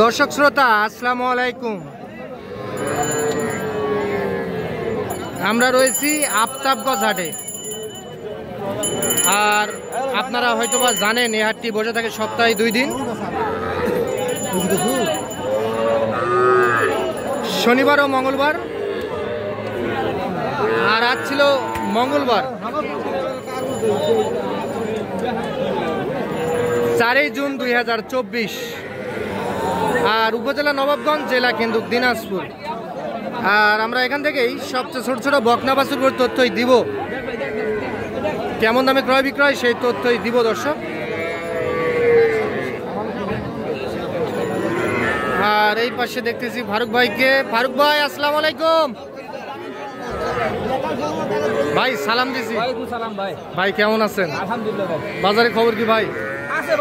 দর্শক শ্রোতা আসসালামু আলাইকুম। আমরা রয়েছি আফতাবগঞ্জ হাটে। আর আপনারা হয়তোবা জানেন এই হাটটি বসে থাকে সপ্তাহে 2 দিন, শনিবার ও মঙ্গলবার। আর আজ ছিল মঙ্গলবার, 4 জুন 2024। আর উপজেলা নবাবগঞ্জ, জেলা কিন্তু দিনাজপুর। আর আমরা এখান থেকেই সবচেয়ে ছোট ছোট বকনা বাছুরগুলোর তথ্যই দিব, কেমন দামে ক্রয় বিক্রয় সেই তথ্যই দিব দর্শক। আর এই পাশে দেখতেছি ফারুক ভাইকে। ফারুক ভাই আসসালামু আলাইকুম। ভাই সালাম দিছি। ভাই কেমন আছেন? আলহামদুলিল্লাহ। বাজারের খবর কি ভাই?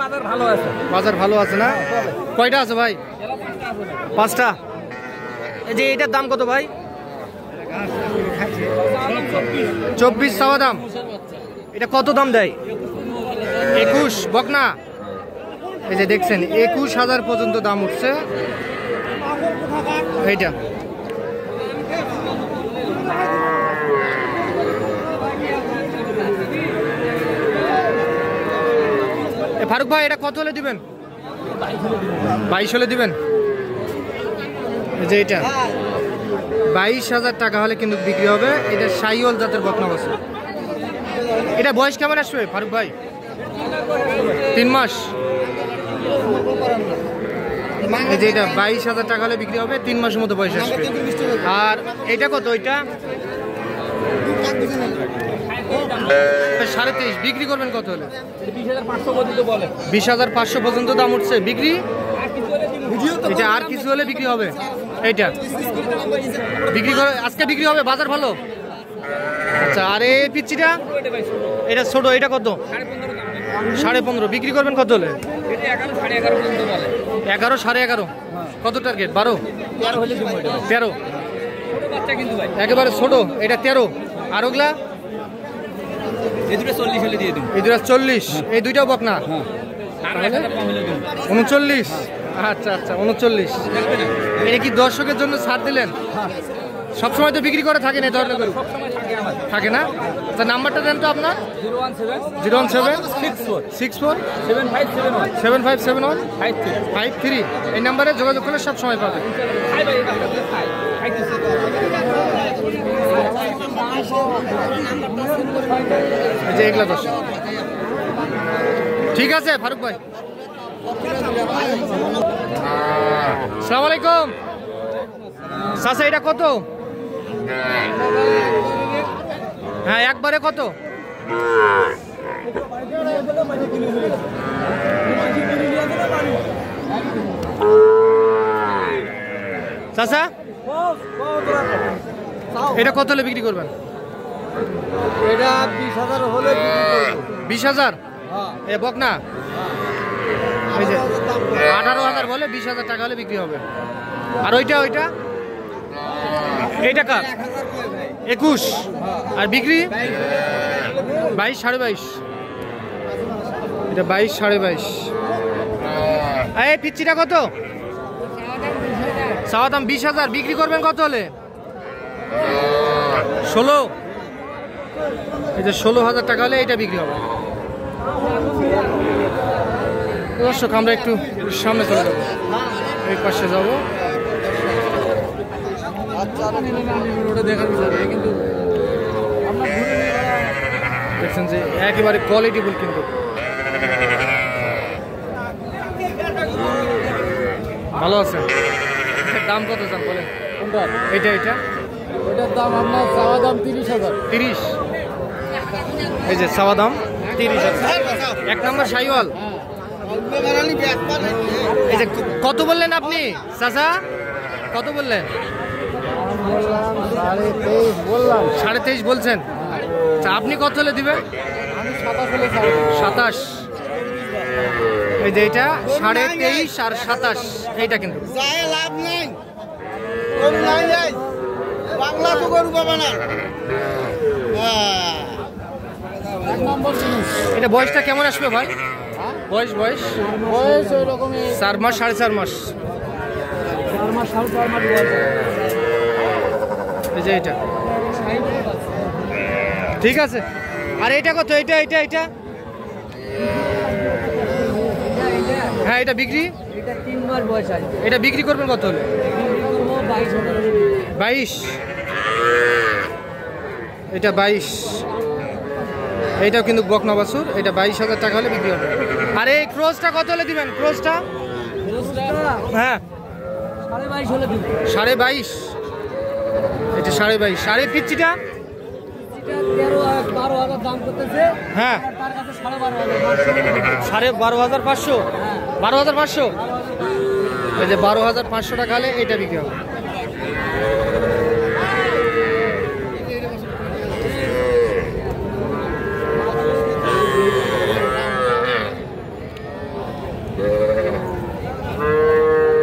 বাজার ভালো আছে। বাজার ভালো আছে না? কয়টা আছে ভাই? 5টা। এই যে এটার দাম কত ভাই? 24 চাওয়া দাম। এটা কত দাম দেয়? 21 বকনা। এই যে দেখছেন 21,000 পর্যন্ত দাম উঠছে এইটা। ফারুক ভাই এটা কত হলে দিবেন? 22 হলে দিবেন। এই যে এটা 22,000 টাকা হলে কিন্তু বিক্রি হবে। এটা শাহিওয়াল জাতের বকনা বাছুর। এটা বয়স কেমন আসবে ফারুক ভাই? 3 মাস। এই যে এটা 22,000 টাকা হলে বিক্রি হবে, 3 মাসের মতো বয়স আসবে। আর এটা কত? এটা 23.5। বিক্রি করবেন কত হলে? 20,500 পর্যন্ত দাম উঠছে বিক্রি। এটা আর কিছু হলে বিক্রি হবে। এইটা বিক্রি করে আজকে বিক্রি হবে, বাজার ভালো। আচ্ছা, আর এই পিচ্চিটা এটা ছোট, এটা কত? 15.5। বিক্রি করবেন কত হলে? 11, 11.5। কত টার্গেট? 12? 13? একেবারে ছোট এটা 13। আর ওগুলা? এই দুটো 40 হলে দিয়ে দিন। এই দুটো 40। এই দুইটাও বকনা? 39। আচ্ছা আচ্ছা, 39। এটা কি দর্শকের জন্য ছাড় দিলেন? সবসময় তো বিক্রি করে থাকেন এই ধরনের গরু? থাকে না? আচ্ছা, নাম্বারটা দেন তো আপনার। 01764757153। এই নাম্বারে যোগাযোগ করলে সব সময় পাবেন। যে এগুলা দর্শক। ঠিক আছে ফারুক ভাই, আসসালামু আলাইকুম। চাচা এটা কত? হ্যাঁ, একবারে কত? চাচা এটা কত হলে বিক্রি করবেন? এটা 20,000 হলে 20,000? এ বকনা? এই যে 18,000 বলে, 20,000 টাকা হলে বিক্রি হবে। আর ওইটা ওইটা এইটা কার? 21। আর বিক্রি 22, 22.5। এটা 22, 22.5। এই পিচ্চিটা কত? চাওয়া দাম 20,000। বিক্রি করবেন কত হলে? 16। এই যে 16,000 টাকা হলে এটা বিক্রি হবে। দর্শক আমরা একটু সামনে চলে যাবো, এই পাশে যাবো। দেখছেন যে একেবারে কোয়ালিটিফুল কিন্তু। ভালো আছে। দাম কত চান বলেন? এটা এটা ওটার দাম আপনার চাওয়া দাম 30,000। 30? এই যে চাওয়া দাম 30,000। 1 নম্বর শাহিওয়াল। এই যে কত বললেন আপনি চাচা? কত বললেন? 23.5 বলছেন। আপনি কত হলে দিবেন? 27। এই যে এটা 23.5 আর 27 এইটা কিন্তু লাভ নাই, বাংলা তো গরু পাবে না। এটা বয়সটা কেমন আসবে ভাই? বয়স বয়স বয়স ওই রকমই 4 মাস, 4.5 মাস। এই যে এটা ঠিক আছে। আর এটা কত? এটা হ্যাঁ এটা বিক্রি, এটা 3 মাস বয়স আছে। এটা বিক্রি করবেন কত হলে? 22। এটা 22। এইটাও কিন্তু বকনা বাছুর, এটা 22,000 টাকা হলে বিক্রি হবে। আর এই ক্রসটা কত হলে দিবেন? ক্রসটা হ্যাঁ 22.5 হলে দিন। 22.5। এটা 22.5। সাড়ে পিচ্ছিটা 12,000 দাম করতেছে। হ্যাঁ তার কাছে 12,500। 12,500। 12,500। এই যে 12,500 টাকা হলে এটা বিক্রি হবে।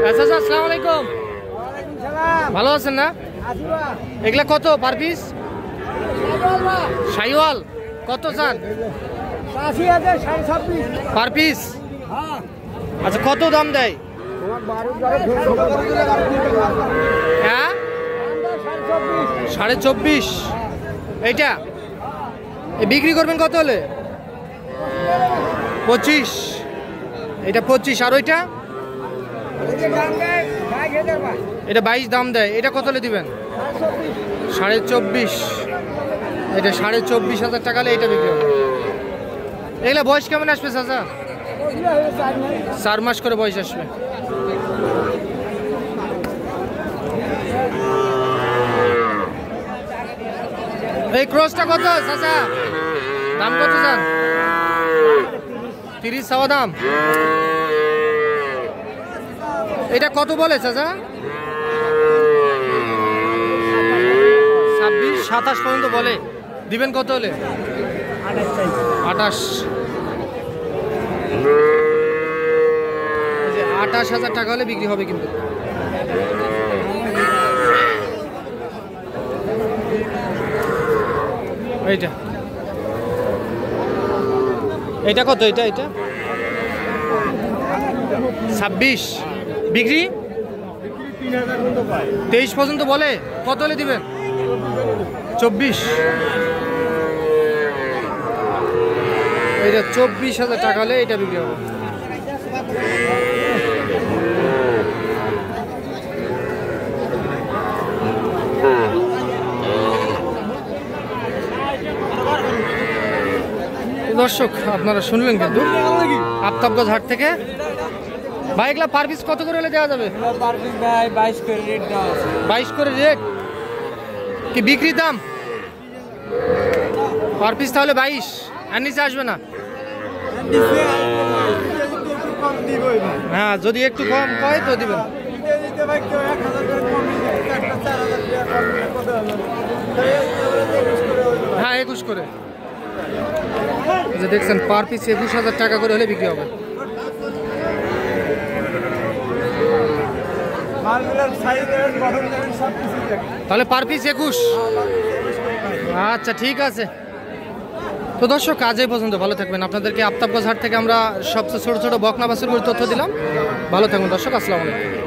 আচ্ছা আচ্ছা, আসসালামু আলাইকুম। ওয়ালাইকুম সালাম। ভালো আছেন না? আসিবা। এগুলা কত পার পিস? শাইওয়াল কত চান 80,000 26,500। Per piece? হ্যাঁ। আচ্ছা কত দাম দেয়? তোমার 12,000 হ্যাঁ 24,500। 24,500। এইটা বিক্রি করবেন কত হলে? 25। এটা 25। আর ওইটা? এটা 22 দাম দেয়। এটা কত হলে দিবেন? 24,500। এটা 24,500 টাকা হলে এটা বিক্রি হবে। এগুলা বয়স কেমন আসবে চাচা? 4 মাস করে বয়স আসবে। এই ক্রসটা কত চাচা? দাম কত চান? 30 চাওয়া দাম। এটা কত বলে চাচা? 26 27 পর্যন্ত বলে। দিবেন কত হলে? 28। 28,000 টাকা হলে বিক্রি হবে কিন্তু। এইটা এটা কত? এটা 26 বিক্রি। 23 পর্যন্ত বলে। কত হলে দিবেন? 24। এটা 24,000 টাকা হলে এটা বিক্রি হবে। দর্শক আপনারা শুনলেন কিন্তু আফতাবগঞ্জ হাট থেকে। ভাই এগুলা পার পিস কত করে হলে দেওয়া যাবে? 22 করে রেট দাও। 22 করে রেট কি বিক্রির দাম? পার পিস তাহলে 22, আর নিচে আসবে না। হ্যাঁ যদি একটু কম কয় তো দিবেন। হ্যাঁ 21 করে। যে দেখছেন পার পিস 21,000 টাকা করে হলে বিক্রি হবে। তাহলে পার পিস 21। আচ্ছা ঠিক আছে। তো দর্শক আজ এই পর্যন্ত। ভালো থাকবেন। আপনাদেরকে আফতাবগঞ্জ হাট থেকে আমরা সবচেয়ে ছোট ছোট বকনা বাছুরগুলোর তথ্য দিলাম। ভালো থাকবেন দর্শক। আসসালামু আলাইকুম।